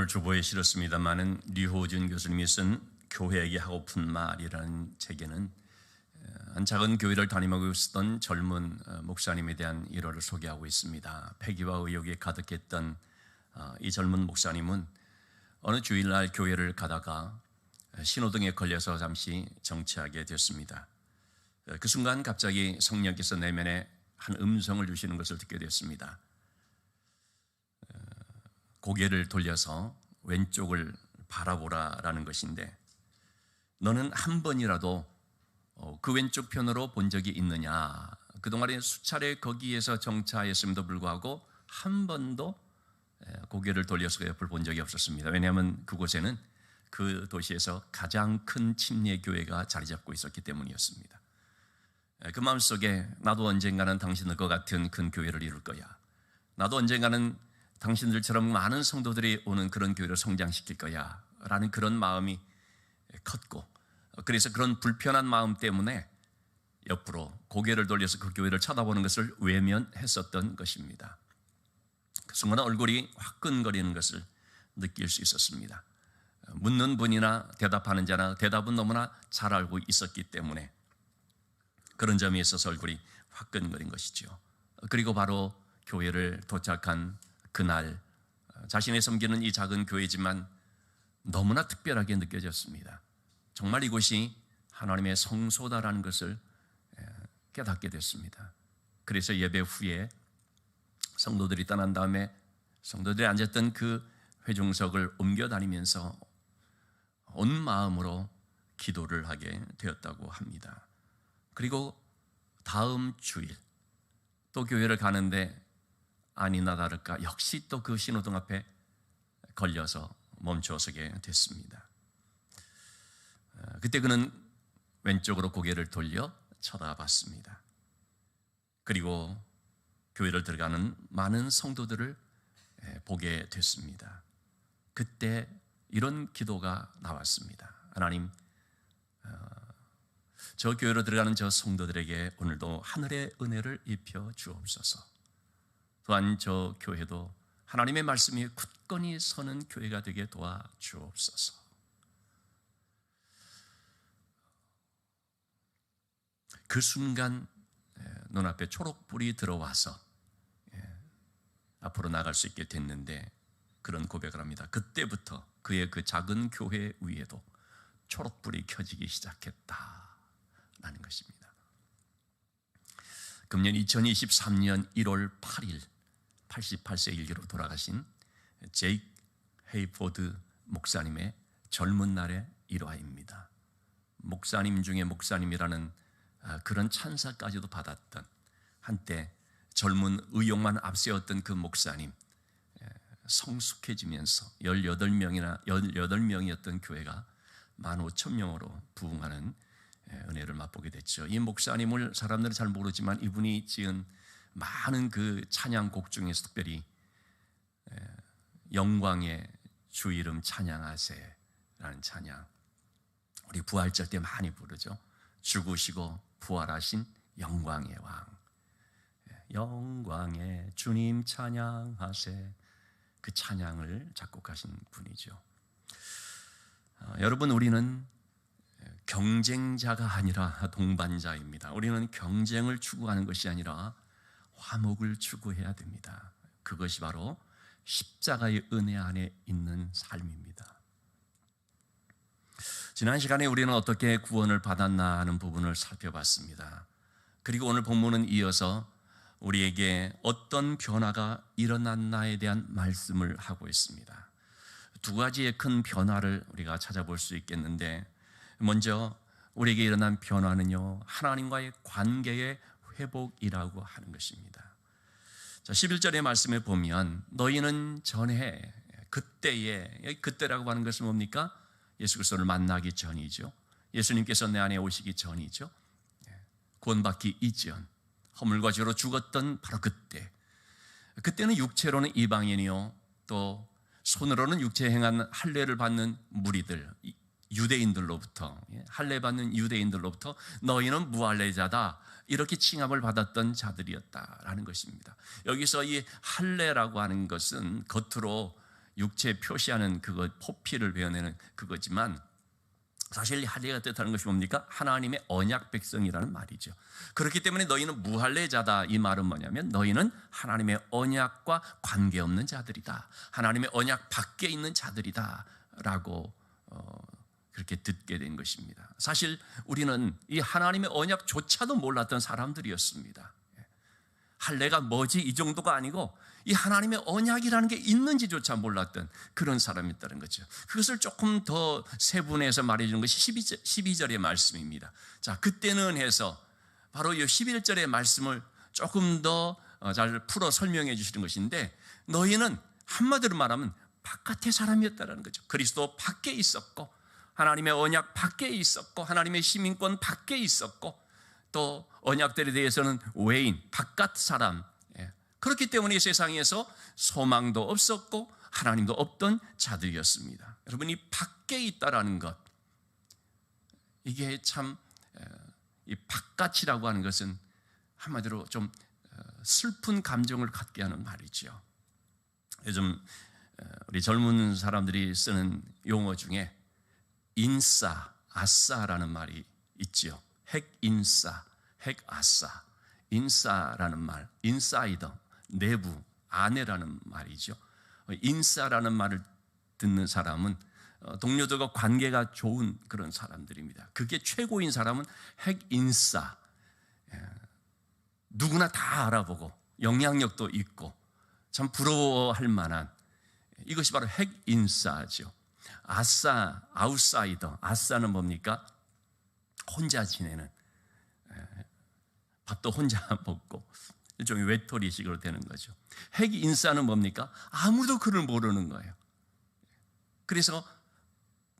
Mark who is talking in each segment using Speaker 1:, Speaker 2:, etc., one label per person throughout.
Speaker 1: 오늘 주보에 실었습니다마는 류호준 교수님이 쓴 교회에게 하고픈 말이라는 책에는 한 작은 교회를 담임하고 있었던 젊은 목사님에 대한 일화를 소개하고 있습니다. 패기와 의욕에 가득했던 이 젊은 목사님은 어느 주일날 교회를 가다가 신호등에 걸려서 잠시 정체하게 됐습니다. 그 순간 갑자기 성령께서 내면에 한 음성을 주시는 것을 듣게 됐습니다. 고개를 돌려서 왼쪽을 바라보라라는 것인데, 너는 한 번이라도 그 왼쪽 편으로 본 적이 있느냐? 그동안에 수차례 거기에서 정차했음에도 불구하고 한 번도 고개를 돌려서 그 옆을 본 적이 없었습니다. 왜냐하면 그곳에는 그 도시에서 가장 큰 침례교회가 자리 잡고 있었기 때문이었습니다. 그 마음속에 나도 언젠가는 당신들과 같은 큰 교회를 이룰 거야, 나도 언젠가는 당신들처럼 많은 성도들이 오는 그런 교회를 성장시킬 거야 라는 그런 마음이 컸고, 그래서 그런 불편한 마음 때문에 옆으로 고개를 돌려서 그 교회를 쳐다보는 것을 외면했었던 것입니다. 그 순간 얼굴이 화끈거리는 것을 느낄 수 있었습니다. 묻는 분이나 대답하는 자나 대답은 너무나 잘 알고 있었기 때문에 그런 점에 있어서 얼굴이 화끈거린 것이죠. 그리고 바로 교회를 도착한 그날, 자신의 섬기는 이 작은 교회지만 너무나 특별하게 느껴졌습니다. 정말 이곳이 하나님의 성소다라는 것을 깨닫게 됐습니다. 그래서 예배 후에 성도들이 떠난 다음에 성도들이 앉았던 그 회중석을 옮겨 다니면서 온 마음으로 기도를 하게 되었다고 합니다. 그리고 다음 주일 또 교회를 가는데 아니나 다를까 역시 또 그 신호등 앞에 걸려서 멈춰서게 됐습니다. 그때 그는 왼쪽으로 고개를 돌려 쳐다봤습니다. 그리고 교회를 들어가는 많은 성도들을 보게 됐습니다. 그때 이런 기도가 나왔습니다. 하나님, 저 교회로 들어가는 저 성도들에게 오늘도 하늘의 은혜를 입혀 주옵소서. 또한 저 교회도 하나님의 말씀이 굳건히 서는 교회가 되게 도와주옵소서. 그 순간 눈앞에 초록불이 들어와서 앞으로 나갈 수 있게 됐는데, 그런 고백을 합니다. 그때부터 그의 그 작은 교회 위에도 초록불이 켜지기 시작했다라는 것입니다. 금년 2023년 1월 8일 88세 일기로 돌아가신 제이크 헤이포드 목사님의 젊은 날의 일화입니다. 목사님 중에 목사님이라는 그런 찬사까지도 받았던, 한때 젊은 의욕만 앞세웠던 그 목사님, 성숙해지면서 18명이었던 교회가 15,000명으로 부흥하는 은혜를 맛보게 됐죠. 이 목사님을 사람들은 잘 모르지만 이분이 지은 많은 그 찬양곡 중에서 특별히 영광의 주 이름 찬양하세 라는 찬양, 우리 부활절 때 많이 부르죠. 죽으시고 부활하신 영광의 왕, 영광의 주님 찬양하세, 그 찬양을 작곡하신 분이죠. 여러분, 우리는 경쟁자가 아니라 동반자입니다. 우리는 경쟁을 추구하는 것이 아니라 화목을 추구해야 됩니다. 그것이 바로 십자가의 은혜 안에 있는 삶입니다. 지난 시간에 우리는 어떻게 구원을 받았나 하는 부분을 살펴봤습니다. 그리고 오늘 본문은 이어서 우리에게 어떤 변화가 일어났나에 대한 말씀을 하고 있습니다. 두 가지의 큰 변화를 우리가 찾아볼 수 있겠는데, 먼저 우리에게 일어난 변화는요, 하나님과의 관계의 회복이라고 하는 것입니다. 자, 11절의 말씀에 보면 너희는 전에, 그때에, 그때라고 하는 것은 뭡니까? 예수 그리스도를 만나기 전이죠. 예수님께서 내 안에 오시기 전이죠. 구원받기 이전, 허물과 죄로 죽었던 바로 그때, 그때는 육체로는 이방인이요, 또 손으로는 육체에 행한 할례를 받는 무리들, 유대인들로부터, 할례 받는 유대인들로부터 너희는 무할례자다 이렇게 칭함을 받았던 자들이었다라는 것입니다. 여기서 이 할례라고 하는 것은 겉으로 육체 표시하는 그거 포피를 베어내는 그거지만 사실 할례가 뜻하는 것이 뭡니까? 하나님의 언약 백성이라는 말이죠. 그렇기 때문에 너희는 무할례자다. 이 말은 뭐냐면 너희는 하나님의 언약과 관계없는 자들이다. 하나님의 언약 밖에 있는 자들이다 라고 그렇게 듣게 된 것입니다. 사실 우리는 이 하나님의 언약조차도 몰랐던 사람들이었습니다. 할례가 뭐지? 이 정도가 아니고 이 하나님의 언약이라는 게 있는지조차 몰랐던 그런 사람이었다는 거죠. 그것을 조금 더 세분해서 말해주는 것이 12절의 말씀입니다. 자, 그때는 해서 바로 이 11절의 말씀을 조금 더 잘 풀어 설명해 주시는 것인데 너희는 한마디로 말하면 바깥의 사람이었다는 거죠. 그리스도 밖에 있었고 하나님의 언약 밖에 있었고 하나님의 시민권 밖에 있었고 또 언약들에 대해서는 외인, 바깥 사람, 그렇기 때문에 이 세상에서 소망도 없었고 하나님도 없던 자들이었습니다. 여러분이 밖에 있다라는 것, 이게 참 이 바깥이라고 하는 것은 한마디로 좀 슬픈 감정을 갖게 하는 말이죠. 요즘 우리 젊은 사람들이 쓰는 용어 중에 인싸, 아싸라는 말이 있지요. 핵인싸, 핵아싸, 인싸라는 말, 인사이더, 내부, 아내라는 말이죠. 인싸라는 말을 듣는 사람은 동료들과 관계가 좋은 그런 사람들입니다. 그게 최고인 사람은 핵인싸, 누구나 다 알아보고 영향력도 있고 참 부러워할 만한, 이것이 바로 핵인싸죠. 아싸, 아웃사이더, 아싸는 뭡니까? 혼자 지내는, 밥도 혼자 먹고 일종의 외톨이식으로 되는 거죠. 핵인싸는 뭡니까? 아무도 그를 모르는 거예요. 그래서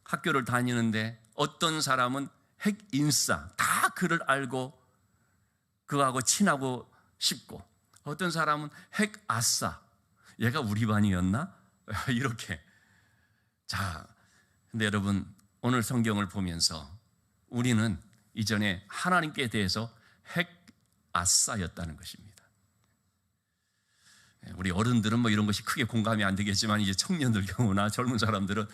Speaker 1: 학교를 다니는데 어떤 사람은 핵인싸, 다 그를 알고 그하고 친하고 싶고, 어떤 사람은 핵아싸, 얘가 우리 반이었나? 이렇게. 자, 근데 여러분 오늘 성경을 보면서 우리는 이전에 하나님께 대해서 핵아싸였다는 것입니다. 우리 어른들은 뭐 이런 것이 크게 공감이 안 되겠지만 이제 청년들 경우나 젊은 사람들은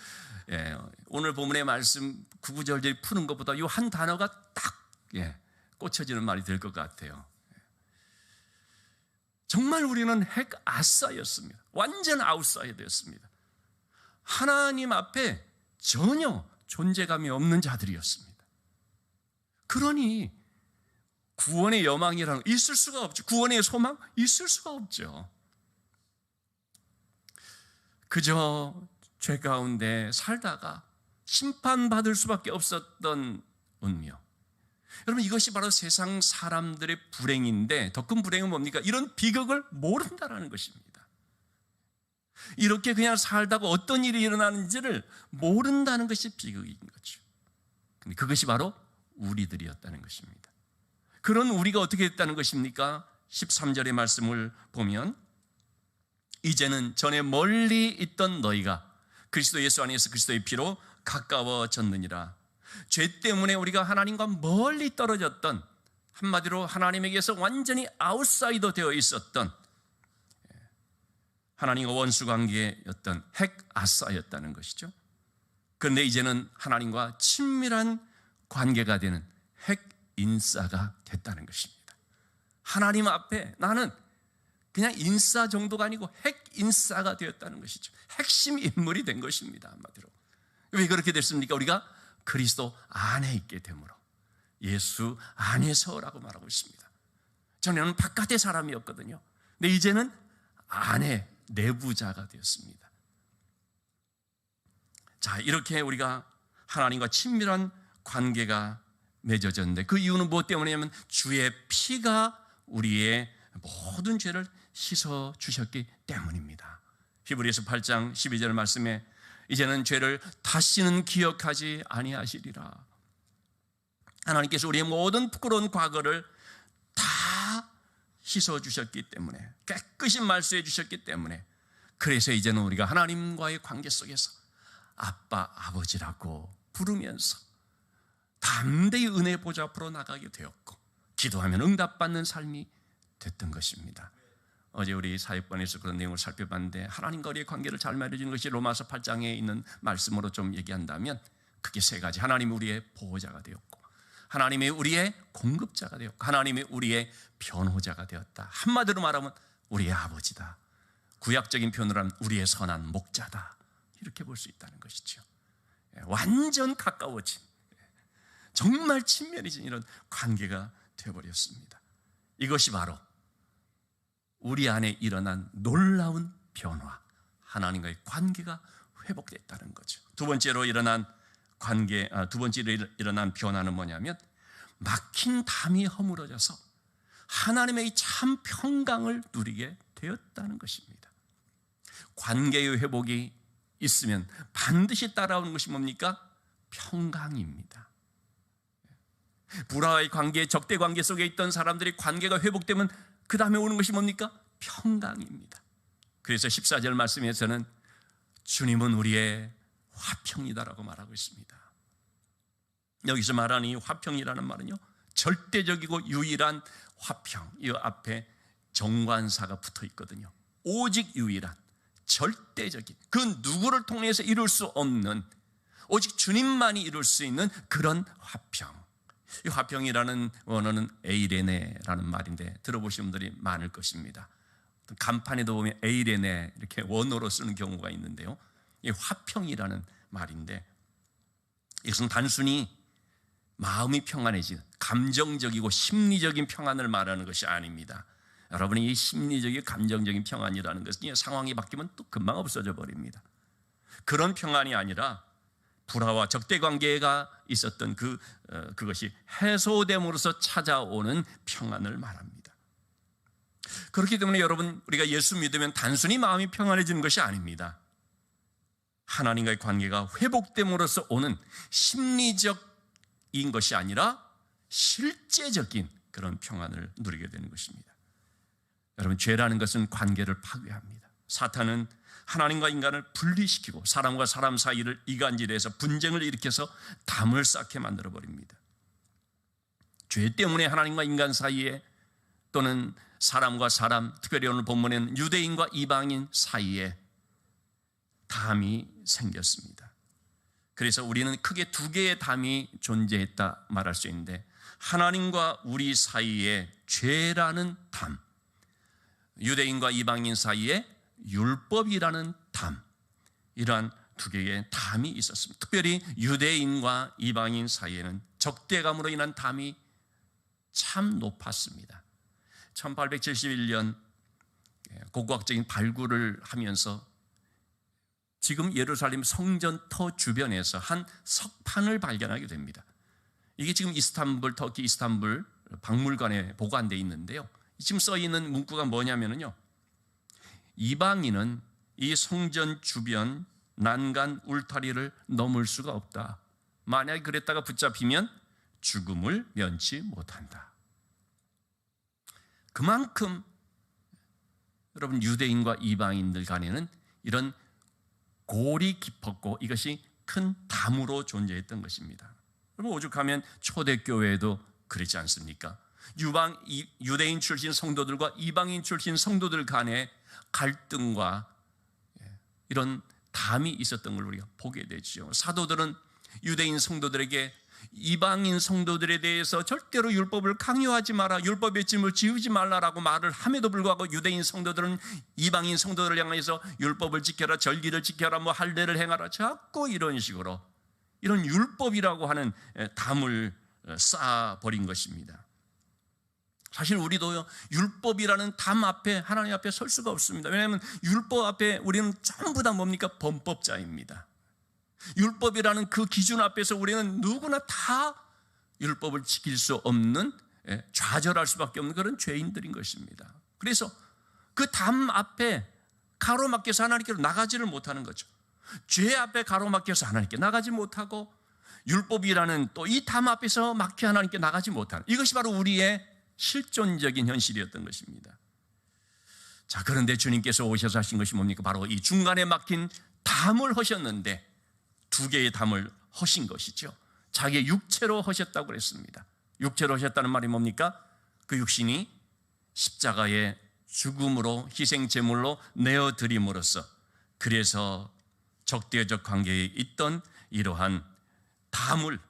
Speaker 1: 오늘 본문의 말씀 구구절절 푸는 것보다 이 한 단어가 딱 꽂혀지는 말이 될 것 같아요. 정말 우리는 핵아싸였습니다. 완전 아웃사이더였습니다. 하나님 앞에 전혀 존재감이 없는 자들이었습니다. 그러니 구원의 여망이라는 거 있을 수가 없죠. 구원의 소망? 있을 수가 없죠. 그저 죄 가운데 살다가 심판받을 수밖에 없었던 운명. 여러분, 이것이 바로 세상 사람들의 불행인데 더 큰 불행은 뭡니까? 이런 비극을 모른다는 것입니다. 이렇게 그냥 살다가 어떤 일이 일어나는지를 모른다는 것이 비극인 거죠. 근데 그것이 바로 우리들이었다는 것입니다. 그런 우리가 어떻게 됐다는 것입니까? 13절의 말씀을 보면 이제는 전에 멀리 있던 너희가 그리스도 예수 안에서 그리스도의 피로 가까워졌느니라. 죄 때문에 우리가 하나님과 멀리 떨어졌던, 한마디로 하나님에게서 완전히 아웃사이더 되어 있었던, 하나님과 원수관계였던 핵아싸였다는 것이죠. 그런데 이제는 하나님과 친밀한 관계가 되는 핵인싸가 됐다는 것입니다. 하나님 앞에 나는 그냥 인싸 정도가 아니고 핵인싸가 되었다는 것이죠. 핵심 인물이 된 것입니다. 한마디로. 왜 그렇게 됐습니까? 우리가 그리스도 안에 있게 되므로, 예수 안에서라고 말하고 있습니다. 전에는 바깥의 사람이었거든요. 근데 이제는 안에, 내부자가 되었습니다. 자, 이렇게 우리가 하나님과 친밀한 관계가 맺어졌는데 그 이유는 무엇 때문이냐면 주의 피가 우리의 모든 죄를 씻어 주셨기 때문입니다. 히브리서 8장 12절 말씀에 이제는 죄를 다시는 기억하지 아니하시리라. 하나님께서 우리의 모든 부끄러운 과거를 다 씻어 주셨기 때문에, 깨끗이 말소해 주셨기 때문에, 그래서 이제는 우리가 하나님과의 관계 속에서 아빠, 아버지라고 부르면서 담대히 은혜 보좌 앞으로 나가게 되었고 기도하면 응답받는 삶이 됐던 것입니다. 어제 우리 사역반에서 그런 내용을 살펴봤는데, 하나님과 우리의 관계를 잘 맺어주는 것이 로마서 8장에 있는 말씀으로 좀 얘기한다면 그게 세 가지. 하나님이 우리의 보호자가 되었고, 하나님이 우리의 공급자가 되었고, 하나님이 우리의 변호자가 되었다. 한마디로 말하면 우리의 아버지다. 구약적인 표현으로 하면 우리의 선한 목자다. 이렇게 볼 수 있다는 것이죠. 완전 가까워진, 정말 친밀해진 이런 관계가 되어버렸습니다. 이것이 바로 우리 안에 일어난 놀라운 변화, 하나님과의 관계가 회복됐다는 거죠. 두 번째로 일어난 변화는 뭐냐면, 막힌 담이 허물어져서 하나님의 참 평강을 누리게 되었다는 것입니다. 관계의 회복이 있으면 반드시 따라오는 것이 뭡니까? 평강입니다. 불화의 관계, 적대 관계 속에 있던 사람들이 관계가 회복되면 그 다음에 오는 것이 뭡니까? 평강입니다. 그래서 14절 말씀에서는 주님은 우리의 화평이다라고 말하고 있습니다. 여기서 말하는 이 화평이라는 말은요, 절대적이고 유일한 화평, 이 앞에 정관사가 붙어 있거든요. 오직 유일한, 절대적인, 그 누구를 통해서 이룰 수 없는, 오직 주님만이 이룰 수 있는 그런 화평. 이 화평이라는 원어는 에이레네라는 말인데 들어보신 분들이 많을 것입니다. 간판에도 보면 에이레네 이렇게 원어로 쓰는 경우가 있는데요, 이 화평이라는 말인데, 이것은 단순히 마음이 평안해지는 감정적이고 심리적인 평안을 말하는 것이 아닙니다. 여러분이 이 심리적인 감정적인 평안이라는 것은 상황이 바뀌면 또 금방 없어져 버립니다. 그런 평안이 아니라 불화와 적대관계가 있었던 그것이 해소됨으로써 찾아오는 평안을 말합니다. 그렇기 때문에 여러분, 우리가 예수 믿으면 단순히 마음이 평안해지는 것이 아닙니다. 하나님과의 관계가 회복됨으로써 오는 심리적인 것이 아니라 실제적인 그런 평안을 누리게 되는 것입니다. 여러분, 죄라는 것은 관계를 파괴합니다. 사탄은 하나님과 인간을 분리시키고 사람과 사람 사이를 이간질해서 분쟁을 일으켜서 담을 쌓게 만들어버립니다. 죄 때문에 하나님과 인간 사이에, 또는 사람과 사람, 특별히 오늘 본문에는 유대인과 이방인 사이에 담이 생겼습니다. 그래서 우리는 크게 두 개의 담이 존재했다 말할 수 있는데, 하나님과 우리 사이에 죄라는 담, 유대인과 이방인 사이에 율법이라는 담, 이러한 두 개의 담이 있었습니다. 특별히 유대인과 이방인 사이에는 적대감으로 인한 담이 참 높았습니다. 1871년 고고학적인 발굴을 하면서 지금 예루살렘 성전터 주변에서 한 석판을 발견하게 됩니다. 이게 지금 터키 이스탄불 박물관에 보관되어 있는데요, 지금 써 있는 문구가 뭐냐면요, 이방인은 이 성전 주변 난간 울타리를 넘을 수가 없다. 만약에 그랬다가 붙잡히면 죽음을 면치 못한다. 그만큼 여러분, 유대인과 이방인들 간에는 이런 골이 깊었고 이것이 큰 담으로 존재했던 것입니다. 여러분, 오죽하면 초대교회도 그렇지 않습니까? 유대인 출신 성도들과 이방인 출신 성도들 간의 갈등과 이런 담이 있었던 걸 우리가 보게 되죠. 사도들은 유대인 성도들에게 이방인 성도들에 대해서 절대로 율법을 강요하지 마라, 율법의 짐을 지우지 말라라고 말을 함에도 불구하고 유대인 성도들은 이방인 성도들을 향해서 율법을 지켜라, 절기를 지켜라, 뭐 할례를 행하라, 자꾸 이런 식으로 이런 율법이라고 하는 담을 쌓아버린 것입니다. 사실 우리도요, 율법이라는 담 앞에, 하나님 앞에 설 수가 없습니다. 왜냐하면 율법 앞에 우리는 전부 다 뭡니까? 범법자입니다. 율법이라는 그 기준 앞에서 우리는 누구나 다 율법을 지킬 수 없는, 좌절할 수밖에 없는 그런 죄인들인 것입니다. 그래서 그 담 앞에 가로막혀서 하나님께로 나가지를 못하는 거죠. 죄 앞에 가로막혀서 하나님께 나가지 못하고, 율법이라는 또 이 담 앞에서 막혀 하나님께 나가지 못하는, 이것이 바로 우리의 실존적인 현실이었던 것입니다. 자, 그런데 주님께서 오셔서 하신 것이 뭡니까? 바로 이 중간에 막힌 담을 하셨는데, 두 개의 담을 하신 것이죠. 자기의 육체로 하셨다고 그랬습니다. 육체로 하셨다는 말이 뭡니까? 그 육신이 십자가에 죽음으로 희생 제물로 내어 드림으로써, 그래서 적대적 관계에 있던 이러한 담을,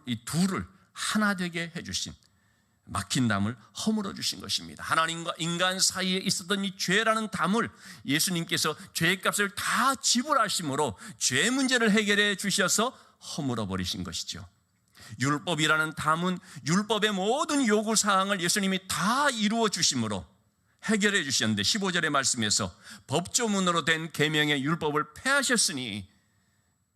Speaker 1: 이 둘을 하나 되게 해주신, 막힌 담을 허물어 주신 것입니다. 하나님과 인간 사이에 있었던 이 죄라는 담을 예수님께서 죄값을 다 지불하심으로 죄 문제를 해결해 주셔서 허물어 버리신 것이죠. 율법이라는 담은 율법의 모든 요구 사항을 예수님이 다 이루어 주심으로 해결해 주셨는데, 15절의 말씀에서 법조문으로 된 계명의 율법을 폐하셨으니,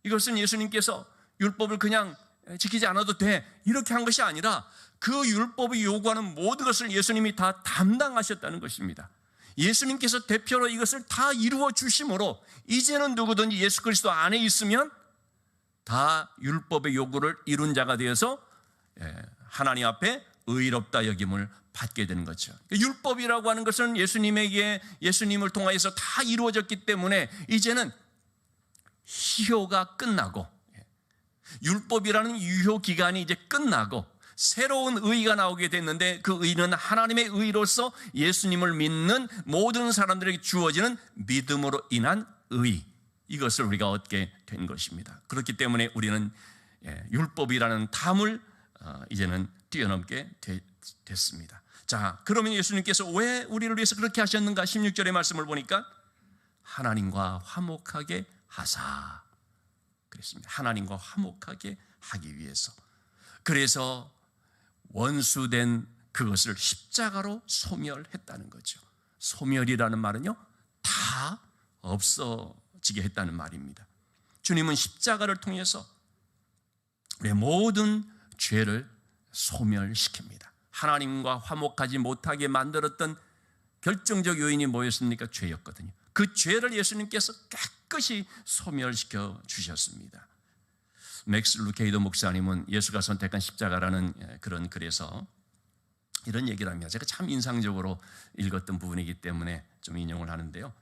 Speaker 1: 이것은 예수님께서 율법을 그냥 지키지 않아도 돼 이렇게 한 것이 아니라 그 율법이 요구하는 모든 것을 예수님이 다 담당하셨다는 것입니다. 예수님께서 대표로 이것을 다 이루어 주심으로 이제는 누구든지 예수 그리스도 안에 있으면 다 율법의 요구를 이룬 자가 되어서 하나님 앞에 의롭다 여김을 받게 되는 거죠. 율법이라고 하는 것은 예수님을 통하여서 다 이루어졌기 때문에 이제는 희효가 끝나고, 율법이라는 유효 기간이 이제 끝나고 새로운 의가 나오게 됐는데, 그 의는 하나님의 의로서 예수님을 믿는 모든 사람들에게 주어지는 믿음으로 인한 의, 이것을 우리가 얻게 된 것입니다. 그렇기 때문에 우리는 율법이라는 담을 이제는 뛰어넘게 됐습니다. 자, 그러면 예수님께서 왜 우리를 위해서 그렇게 하셨는가? 16절의 말씀을 보니까 하나님과 화목하게 하사 그랬습니다. 하나님과 화목하게 하기 위해서. 그래서 원수된 그것을 십자가로 소멸했다는 거죠. 소멸이라는 말은요, 다 없어지게 했다는 말입니다. 주님은 십자가를 통해서 우리의 모든 죄를 소멸시킵니다. 하나님과 화목하지 못하게 만들었던 결정적 요인이 뭐였습니까? 죄였거든요. 그 죄를 예수님께서 깨끗이 소멸시켜 주셨습니다. 맥스 루케이더 목사님은 예수가 선택한 십자가라는 그런 글에서 이런 얘기를 합니다. 제가 참 인상적으로 읽었던 부분이기 때문에 좀 인용을 하는데요.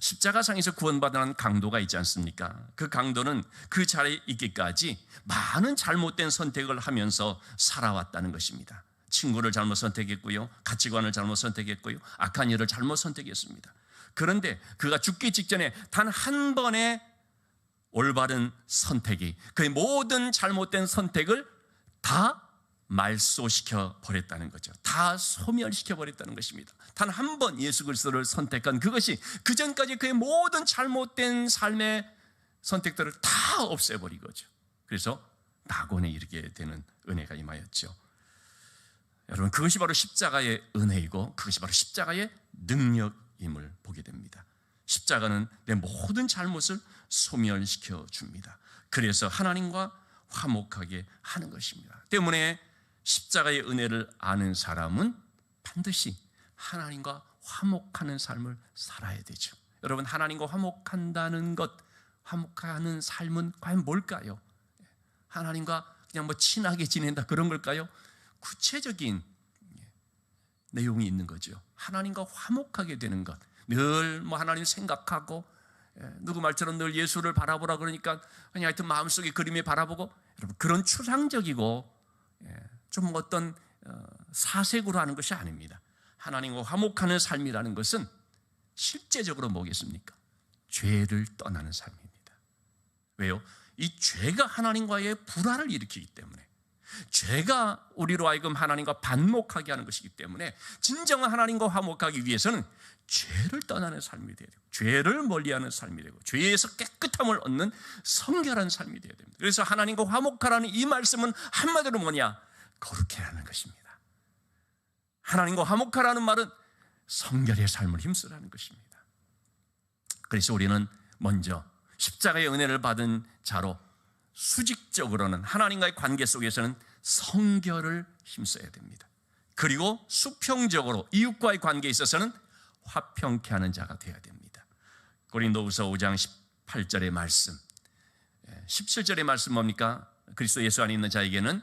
Speaker 1: 십자가상에서 구원받는 강도가 있지 않습니까? 그 강도는 그 자리에 있기까지 많은 잘못된 선택을 하면서 살아왔다는 것입니다. 친구를 잘못 선택했고요, 가치관을 잘못 선택했고요, 악한 일을 잘못 선택했습니다. 그런데 그가 죽기 직전에 단 한 번의 올바른 선택이 그의 모든 잘못된 선택을 다 말소시켜 버렸다는 거죠. 다 소멸시켜 버렸다는 것입니다. 단 한 번 예수 그리스도를 선택한 그것이 그 전까지 그의 모든 잘못된 삶의 선택들을 다 없애버린 거죠. 그래서 낙원에 이르게 되는 은혜가 임하였죠. 여러분, 그것이 바로 십자가의 은혜이고 그것이 바로 십자가의 능력임을 보게 됩니다. 십자가는 내 모든 잘못을 소멸시켜 줍니다. 그래서 하나님과 화목하게 하는 것입니다. 때문에 십자가의 은혜를 아는 사람은 반드시 하나님과 화목하는 삶을 살아야 되죠. 여러분, 하나님과 화목한다는 것, 화목하는 삶은 과연 뭘까요? 하나님과 그냥 친하게 지낸다 그런 걸까요? 구체적인 내용이 있는 거죠. 하나님과 화목하게 되는 것, 늘 하나님 생각하고, 누구 말처럼 늘 예수를 바라보라 그러니까 그냥 하여튼 마음속에 그림에 바라보고, 여러분, 그런 추상적이고 좀 어떤 사색으로 하는 것이 아닙니다. 하나님과 화목하는 삶이라는 것은 실제적으로 뭐겠습니까? 죄를 떠나는 삶입니다. 왜요? 이 죄가 하나님과의 불화를 일으키기 때문에, 죄가 우리로 하여금 하나님과 반목하게 하는 것이기 때문에 진정한 하나님과 화목하기 위해서는 죄를 떠나는 삶이 되어야 되고, 죄를 멀리하는 삶이 되고, 죄에서 깨끗함을 얻는 성결한 삶이 되어야 됩니다. 그래서 하나님과 화목하라는 이 말씀은 한마디로 뭐냐? 거룩해 하는 것입니다. 하나님과 화목하라는 말은 성결의 삶을 힘쓰라는 것입니다. 그래서 우리는 먼저 십자가의 은혜를 받은 자로 수직적으로는 하나님과의 관계 속에서는 성결을 힘써야 됩니다. 그리고 수평적으로 이웃과의 관계에 있어서는 화평케 하는 자가 되어야 됩니다. 고린도후서 5장 18절의 말씀, 17절의 말씀 뭡니까? 그리스도 예수 안에 있는 자에게는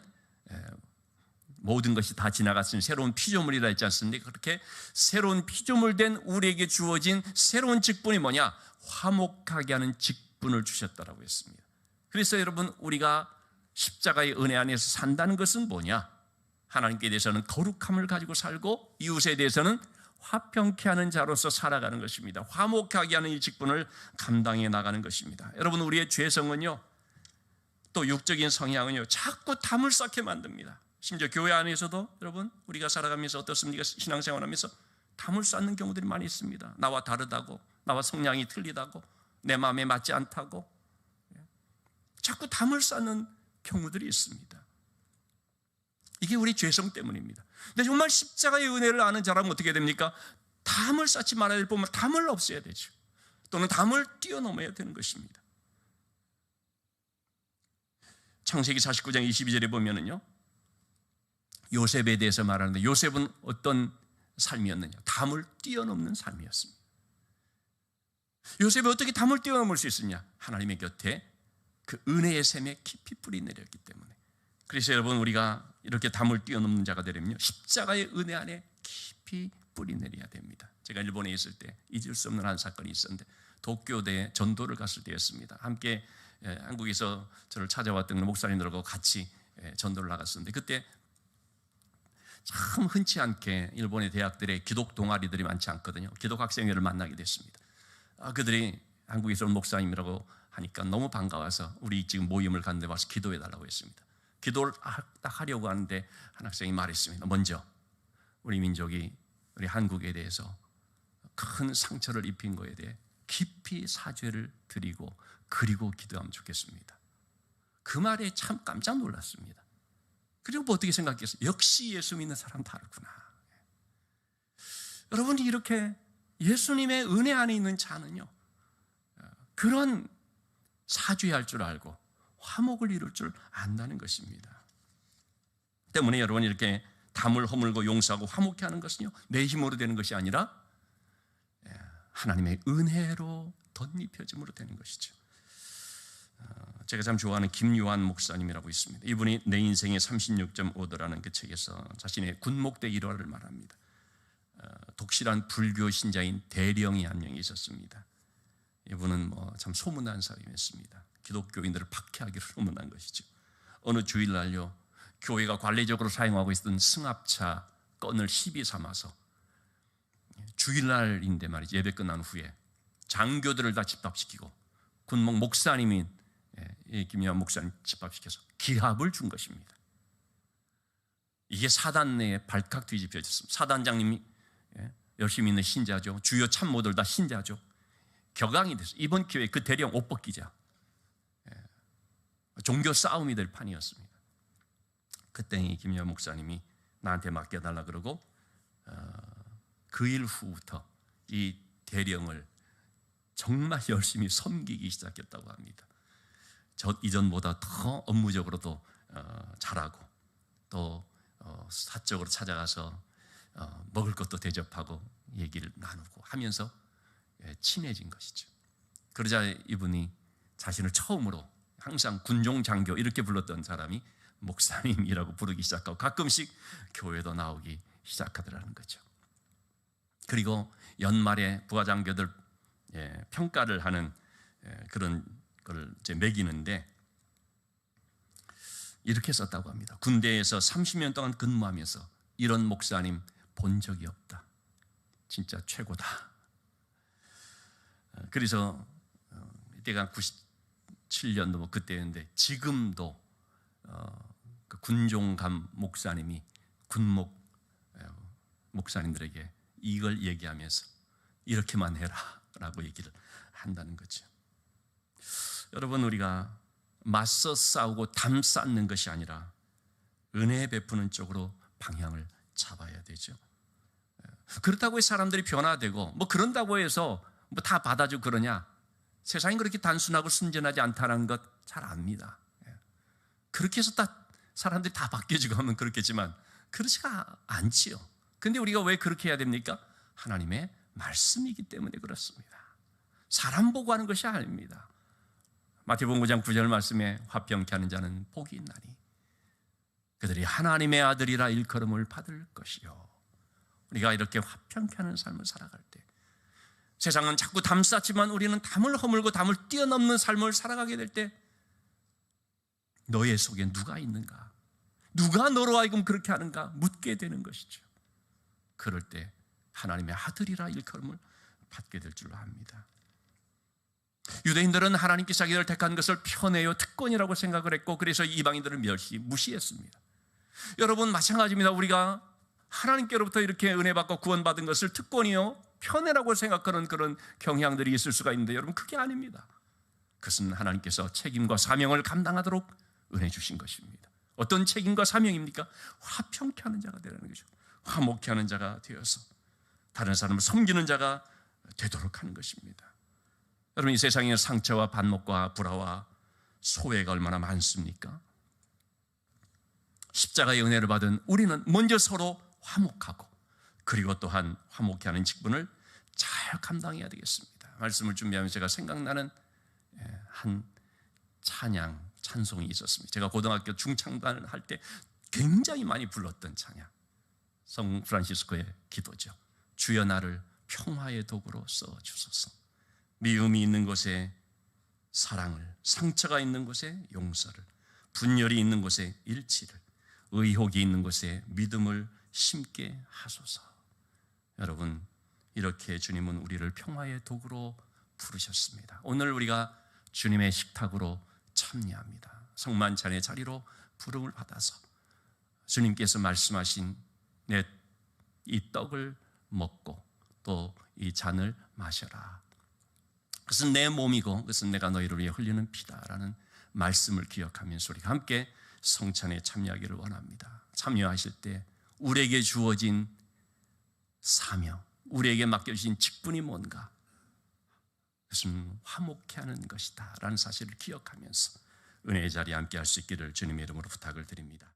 Speaker 1: 모든 것이 다 지나갔으니 새로운 피조물이라 했지 않습니까? 그렇게 새로운 피조물 된 우리에게 주어진 새로운 직분이 뭐냐? 화목하게 하는 직분을 주셨다라고 했습니다. 그래서 여러분, 우리가 십자가의 은혜 안에서 산다는 것은 뭐냐? 하나님께 대해서는 거룩함을 가지고 살고 이웃에 대해서는 화평케 하는 자로서 살아가는 것입니다. 화목하게 하는 이 직분을 감당해 나가는 것입니다. 여러분, 우리의 죄성은요, 또 육적인 성향은요, 자꾸 담을 쌓게 만듭니다. 심지어 교회 안에서도 여러분, 우리가 살아가면서 어떻습니까? 신앙생활하면서 담을 쌓는 경우들이 많이 있습니다. 나와 다르다고, 나와 성향이 틀리다고, 내 마음에 맞지 않다고 자꾸 담을 쌓는 경우들이 있습니다. 이게 우리 죄성 때문입니다. 근데 정말 십자가의 은혜를 아는 자라면 어떻게 됩니까? 담을 쌓지 말아야 될 뿐만 담을 없애야 되죠. 또는 담을 뛰어넘어야 되는 것입니다. 창세기 49장 22절에 보면은요, 요셉에 대해서 말하는데 요셉은 어떤 삶이었느냐? 담을 뛰어넘는 삶이었습니다. 요셉이 어떻게 담을 뛰어넘을 수 있었냐? 하나님의 곁에 그 은혜의 샘에 깊이 뿌리 내렸기 때문에. 그래서 여러분, 우리가 이렇게 담을 뛰어넘는 자가 되려면요, 십자가의 은혜 안에 깊이 뿌리 내려야 됩니다. 제가 일본에 있을 때 잊을 수 없는 한 사건이 있었는데, 도쿄대에 전도를 갔을 때였습니다. 함께 한국에서 저를 찾아왔던 목사님들하고 같이 전도를 나갔었는데, 그때 참 흔치 않게 일본의 대학들의 기독 동아리들이 많지 않거든요. 기독 학생회를 만나게 됐습니다. 그들이 한국에서 온 목사님이라고 하니까 너무 반가워서 우리 지금 모임을 갔는데 와서 기도해 달라고 했습니다. 기도를 딱 하려고 하는데 한 학생이 말했습니다. 먼저 우리 민족이, 우리 한국에 대해서 큰 상처를 입힌 것에 대해 깊이 사죄를 드리고 그리고 기도하면 좋겠습니다. 그 말에 참 깜짝 놀랐습니다. 그리고 뭐 어떻게 생각했어요? 역시 예수 믿는 사람 다르구나. 여러분이 이렇게 예수님의 은혜 안에 있는 자는요, 그런 사죄할 줄 알고 화목을 이룰 줄 안다는 것입니다. 때문에 여러분, 이렇게 담을 허물고 용서하고 화목케 하는 것은요, 내 힘으로 되는 것이 아니라 하나님의 은혜로 덧입혀짐으로 되는 것이죠. 제가 참 좋아하는 김유한 목사님이라고 있습니다. 이분이 내 인생의 36.5도라는 그 책에서 자신의 군목대 일화를 말합니다. 독실한 불교 신자인 대령이 한 명이 있었습니다. 이분은 참 소문난 사람이었습니다. 기독교인들을 박해하기로 소문난 것이죠. 어느 주일날요, 교회가 관례적으로 사용하고 있었던 승합차 건을 시비 삼아서 주일날인데 말이죠, 예배 끝난 후에 장교들을 다 집합시키고 군목 목사님인 김유한 목사님 집합시켜서 기합을 준 것입니다. 이게 사단 내에 발칵 뒤집혀졌습니다. 사단장님이 열심히 있는 신자죠. 주요 참모들 다 신자죠. 격앙이 됐어요. 이번 기회에 그 대령 옷 벗기자. 종교 싸움이 될 판이었습니다. 그때 이 김유한 목사님이 나한테 맡겨달라 그러고 그 일 후부터 이 대령을 정말 열심히 섬기기 시작했다고 합니다. 저 이전보다 더 업무적으로도 잘하고 또 사적으로 찾아가서 먹을 것도 대접하고 얘기를 나누고 하면서 친해진 것이죠. 그러자 이분이 자신을 처음으로 항상 군종 장교 이렇게 불렀던 사람이 목사님이라고 부르기 시작하고 가끔씩 교회도 나오기 시작하더라는 거죠. 그리고 연말에 부하장교들 평가를 하는 그런 걸 이제 매기는데 이렇게 썼다고 합니다. 군대에서 30년 동안 근무하면서 이런 목사님 본 적이 없다. 진짜 최고다. 그래서 이때가 97년도 뭐 그때였는데 지금도 그 군종감 목사님이 군목 목사님들에게 이걸 얘기하면서 이렇게만 해라 라고 얘기를 한다는 거죠. 여러분, 우리가 맞서 싸우고 담 쌓는 것이 아니라 은혜 베푸는 쪽으로 방향을 잡아야 되죠. 그렇다고 해서 사람들이 변화되고 뭐 그런다고 해서 뭐 다 받아주고 그러냐? 세상이 그렇게 단순하고 순전하지 않다는 것 잘 압니다. 그렇게 해서 사람들이 다 바뀌어지고 하면 그렇겠지만 그렇지가 않지요. 근데 우리가 왜 그렇게 해야 됩니까? 하나님의 말씀이기 때문에 그렇습니다. 사람 보고 하는 것이 아닙니다. 마태복음 9장 9절 말씀에 화평케 하는 자는 복이 있나니 그들이 하나님의 아들이라 일컬음을 받을 것이요. 우리가 이렇게 화평케 하는 삶을 살아갈 때 세상은 자꾸 담 쌓지만 우리는 담을 허물고 담을 뛰어넘는 삶을 살아가게 될 때 너의 속에 누가 있는가? 누가 너로 하여금 그렇게 하는가? 묻게 되는 것이죠. 그럴 때 하나님의 아들이라 일컬음을 받게 될 줄로 압니다. 유대인들은 하나님께 자기를 택한 것을 편애요 특권이라고 생각을 했고, 그래서 이방인들을 무시했습니다. 여러분 마찬가지입니다. 우리가 하나님께로부터 이렇게 은혜 받고 구원받은 것을 특권이요 편애라고 생각하는 그런 경향들이 있을 수가 있는데, 여러분 그게 아닙니다. 그것은 하나님께서 책임과 사명을 감당하도록 은혜 주신 것입니다. 어떤 책임과 사명입니까? 화평케 하는 자가 되라는 거죠. 화목케 하는 자가 되어서 다른 사람을 섬기는 자가 되도록 하는 것입니다. 여러분 이 세상에 상처와 반목과 불화와 소외가 얼마나 많습니까? 십자가의 은혜를 받은 우리는 먼저 서로 화목하고, 그리고 또한 화목케 하는 직분을 잘 감당해야 되겠습니다. 말씀을 준비하면서 제가 생각나는 한 찬송이 있었습니다. 제가 고등학교 중창단을 할 때 굉장히 많이 불렀던 찬양, 성 프란시스코의 기도죠. 주여 나를 평화의 도구로 써주소서. 미움이 있는 곳에 사랑을, 상처가 있는 곳에 용서를, 분열이 있는 곳에 일치를, 의혹이 있는 곳에 믿음을 심게 하소서. 여러분 이렇게 주님은 우리를 평화의 도구로 부르셨습니다. 오늘 우리가 주님의 식탁으로 참여합니다. 성만찬의 자리로 부름을 받아서 주님께서 말씀하신 내 이 떡을 먹고 또 이 잔을 마셔라. 그것은 내 몸이고 그것은 내가 너희를 위해 흘리는 피다라는 말씀을 기억하면서 우리가 함께 성찬에 참여하기를 원합니다. 참여하실 때 우리에게 주어진 사명, 우리에게 맡겨주신 직분이 뭔가? 그것은 화목케 하는 것이다 라는 사실을 기억하면서 은혜의 자리에 함께 할 수 있기를 주님의 이름으로 부탁을 드립니다.